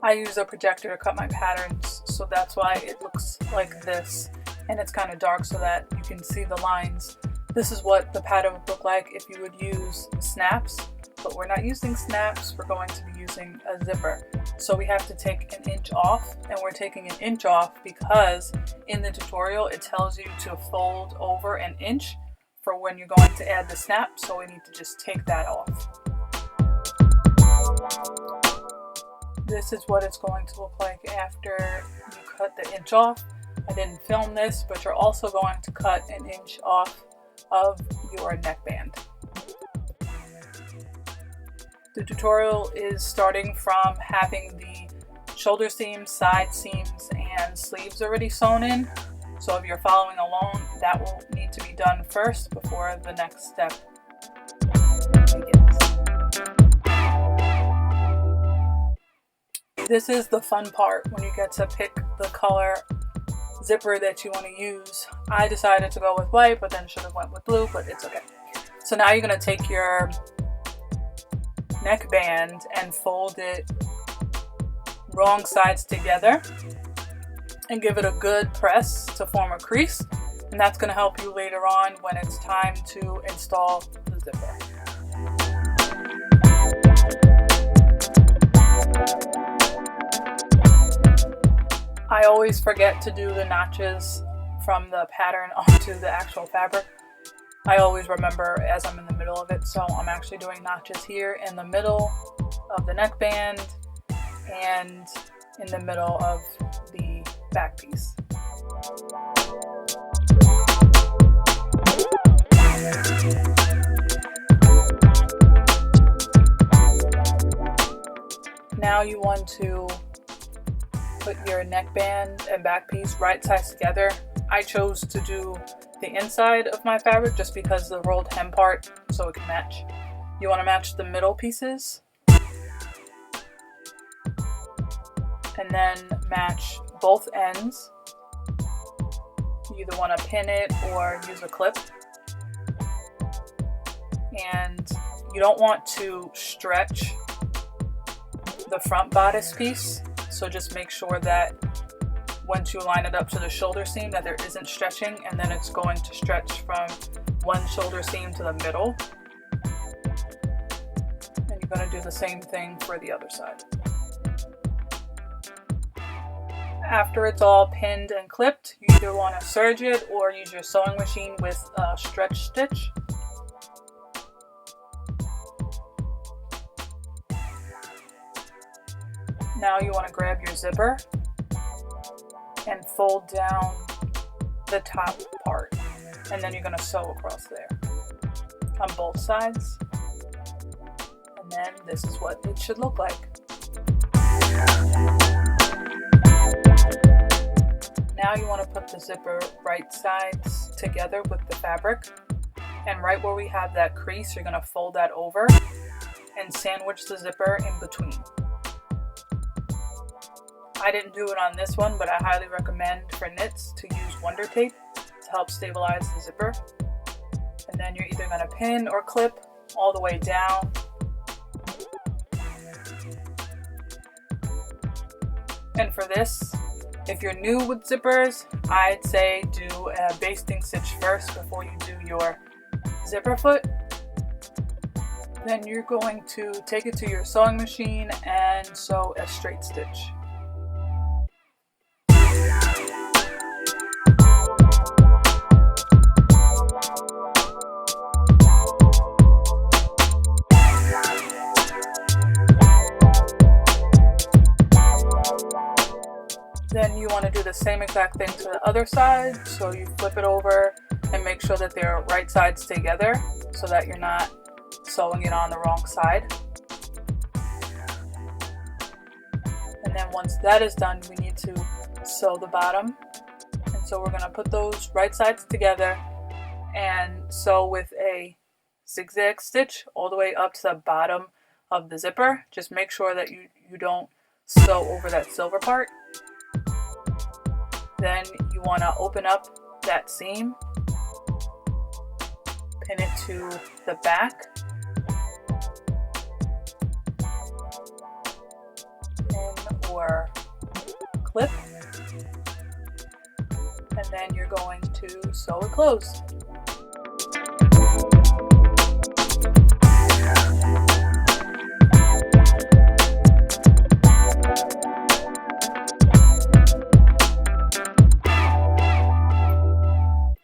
I use a projector to cut my patterns, so that's why it looks like this, and it's kind of dark so that you can see the lines. This is what the pattern would look like if you would use snaps, but we're not using snaps, we're going to be using a zipper. So we have to take an inch off, and we're taking an inch off because in the tutorial it tells you to fold over an inch for when you're going to add the snap, so we need to just take that off. This is what it's going to look like after you cut the inch off. I didn't film this, but you're also going to cut an inch off of your neckband. The tutorial is starting from having the shoulder seams, side seams, and sleeves already sewn in. So if you're following along, that will need to be done first before the next step begins. This is the fun part when you get to pick the color zipper that you want to use. I decided to go with white, but then should have went with blue, but it's okay. So now you're going to take your neckband and fold it wrong sides together and give it a good press to form a crease, and that's going to help you later on when it's time to install the zipper. I always forget to do the notches from the pattern onto the actual fabric. I always remember as I'm in the middle of it, so I'm actually doing notches here in the middle of the neckband and in the middle of the back piece. Now you want to put your neckband and back piece right sides together. I chose to do the inside of my fabric just because the rolled hem part, so it can match. You want to match the middle pieces and then match both ends. You either want to pin it or use a clip. And you don't want to stretch the front bodice piece, so just make sure that once you line it up to the shoulder seam that there isn't stretching, and then it's going to stretch from one shoulder seam to the middle. And you're going to do the same thing for the other side. After it's all pinned and clipped, you either want to serge it or use your sewing machine with a stretch stitch. Now you want to grab your zipper and fold down the top part, and then you're going to sew across there on both sides, and then this is what it should look like. Now you want to put the zipper right sides together with the fabric, and right where we have that crease, you're going to fold that over and sandwich the zipper in between. I didn't do it on this one, but I highly recommend for knits to use Wonder Tape to help stabilize the zipper. And then you're either going to pin or clip all the way down. And for this, if you're new with zippers, I'd say do a basting stitch first before you do your zipper foot. Then you're going to take it to your sewing machine and sew a straight stitch. Then you want to do the same exact thing to the other side, so you flip it over and make sure that they're right sides together so that you're not sewing it on the wrong side. then once that is done, we need to sew the bottom. And so we're going to put those right sides together and sew with a zigzag stitch all the way up to the bottom of the zipper. Just make sure that you don't sew over that silver part. Then you want to open up that seam, pin it to the back, pin or clip, and then you're going to sew it closed.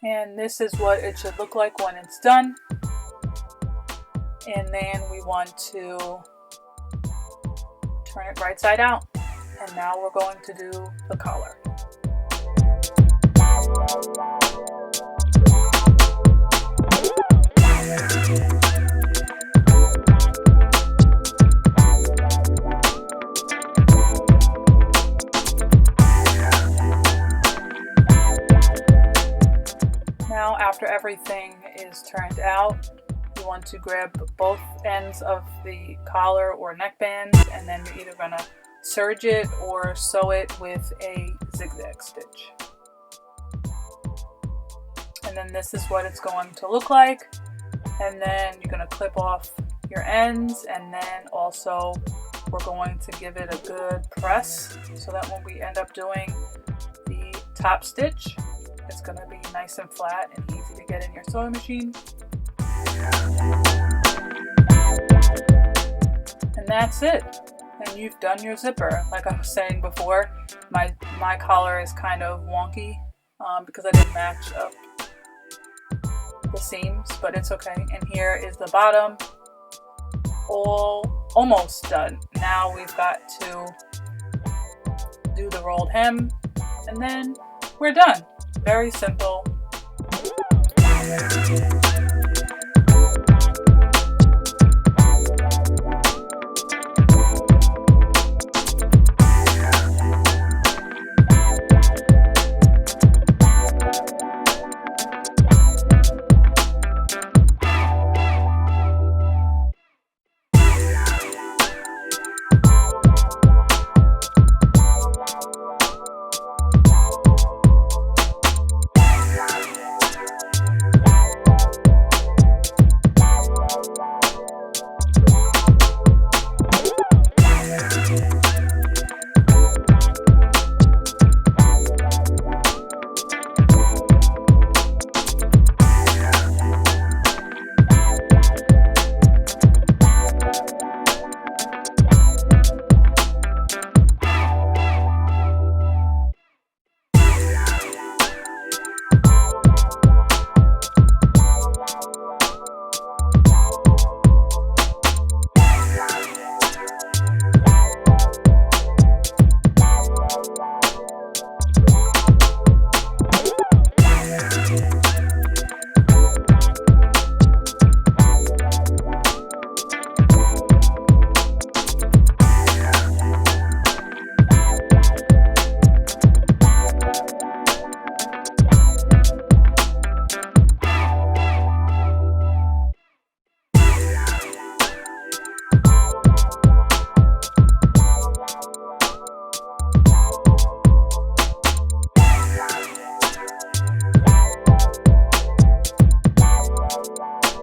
And this is what it should look like when it's done. And then we want to turn it right side out. And now we're going to do the collar. Now, after everything is turned out, you want to grab both ends of the collar or neckband, and then you're either going to serge it or sew it with a zigzag stitch. And then this is what it's going to look like. And then you're going to clip off your ends, and then also we're going to give it a good press so that when we end up doing the top stitch, it's going to be nice and flat and easy to get in your sewing machine. And that's it. And you've done your zipper. Like I was saying before, my collar is kind of wonky because I didn't match up the seams, but it's okay. And here is the bottom, all almost done. Now we've got to do the rolled hem, and then we're done. Very simple.